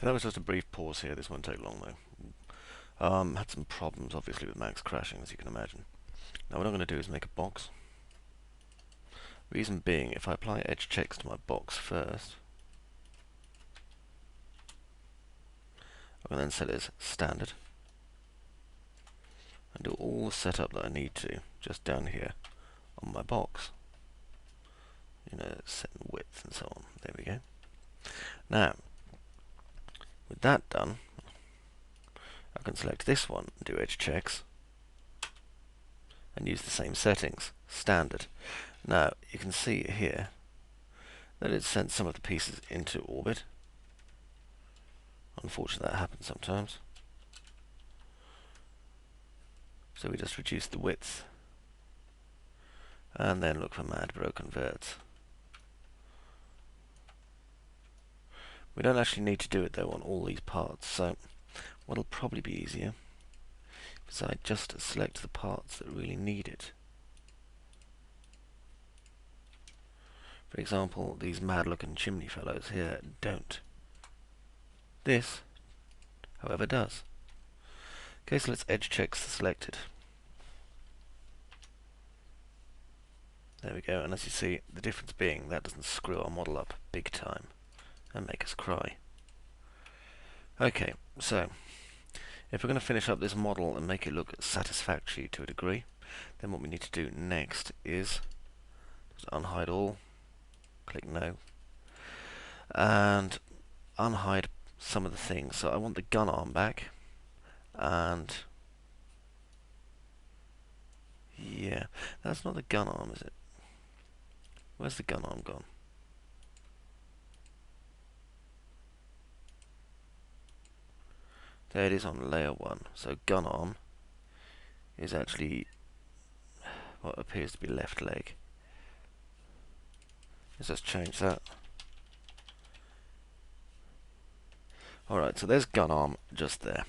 that was just a brief pause here. This won't take long though. Had some problems obviously with Max crashing, as you can imagine. Now what I'm going to do is make a box. Reason being, if I apply edge checks to my box first, I can then set it as standard and do all the setup that I need to just down here on my box. You know, setting width and so on. There we go. Now, with that done, I can select this one and do edge checks and use the same settings, standard. Now, you can see here that it sent some of the pieces into orbit. Unfortunately, that happens sometimes. So we just reduce the width and then look for mad bro converts. We don't actually need to do it though on all these parts, so what'll probably be easier is I just select the parts that really need it. For example, these mad looking chimney fellows here don't. This, however, does. Okay, so let's edge check the selected. There we go, and as you see, the difference being that doesn't screw our model up big time and make us cry. Okay, so if we're going to finish up this model and make it look satisfactory to a degree, then what we need to do next is just unhide all, click no, and unhide some of the things. So I want the gun arm back, and yeah, that's not the gun arm, is it? Where's the gun arm gone? There it is on layer 1. So gun arm is actually what appears to be left leg. Let's just change that. Alright, so there's gun arm just there.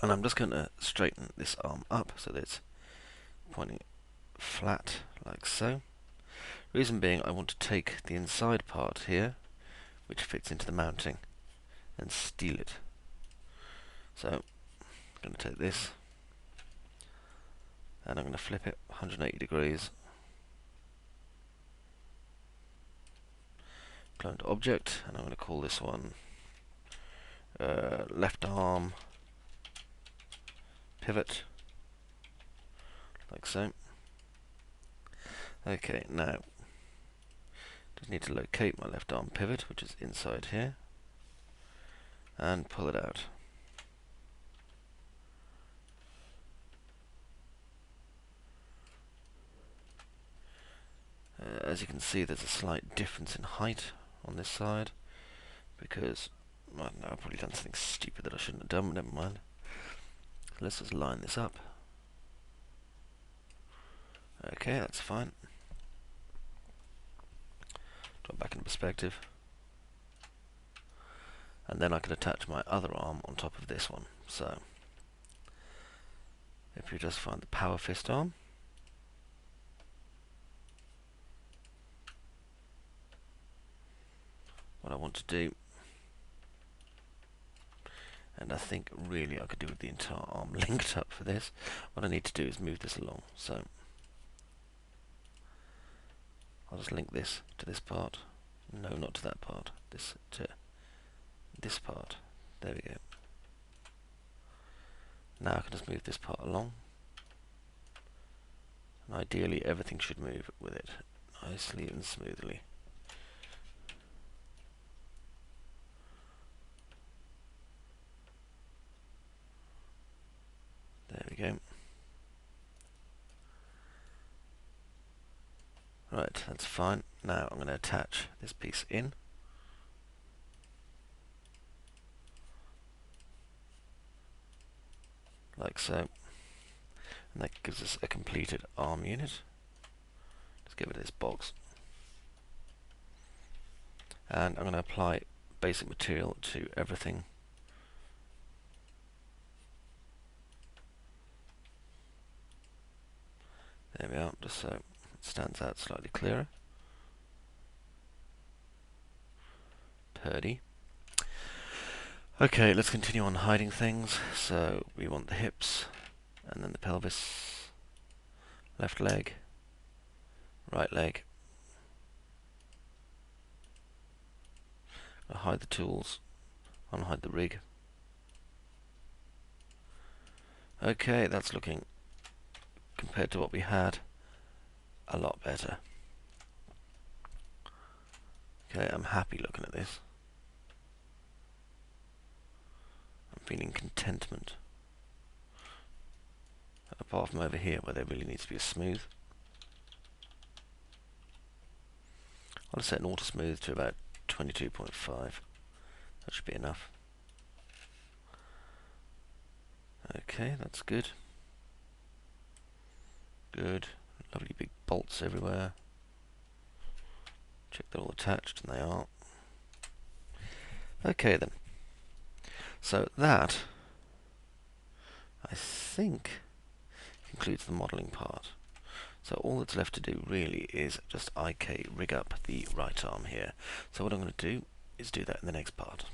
And I'm just going to straighten this arm up so that it's pointing flat, like so. Reason being, I want to take the inside part here, which fits into the mounting, and steal it. So, I'm going to take this, and I'm going to flip it 180 degrees. Clone to object, and I'm going to call this one left arm pivot, like so. Okay, now, just need to locate my left arm pivot, which is inside here, and pull it out. As you can see, there's a slight difference in height on this side, because, I don't know, I've probably done something stupid that I shouldn't have done, but never mind. So let's just line this up. Okay, that's fine. Drop back into perspective. And then I can attach my other arm on top of this one. So, if you just find the power fist arm, what I want to do, and I think really I could do with the entire arm linked up for this, what I need to do is move this along. So, I'll just link this to this part. No, not to that part. This to this part. There we go. Now I can just move this part along. And ideally everything should move with it nicely and smoothly. There we go. Right, that's fine. Now I'm going to attach this piece in. Like so. And that gives us a completed arm unit. Let's get rid of this box. And I'm going to apply basic material to everything. There we are, just so it stands out slightly clearer. Purdy. Okay, let's continue on hiding things. So we want the hips, and then the pelvis, left leg, right leg. I'll hide the tools, I'll hide the rig. Okay, that's looking, compared to what we had, a lot better. Okay, I'm happy looking at this. I'm feeling contentment. Apart from over here where there really needs to be a smooth. I'll set an auto smooth to about 22.5. That should be enough. Okay, that's good. Good. Lovely big bolts everywhere. Check they're all attached, and they are. Okay then. So that, I think, concludes the modelling part. So all that's left to do really is just IK rig up the right arm here. So what I'm going to do is do that in the next part.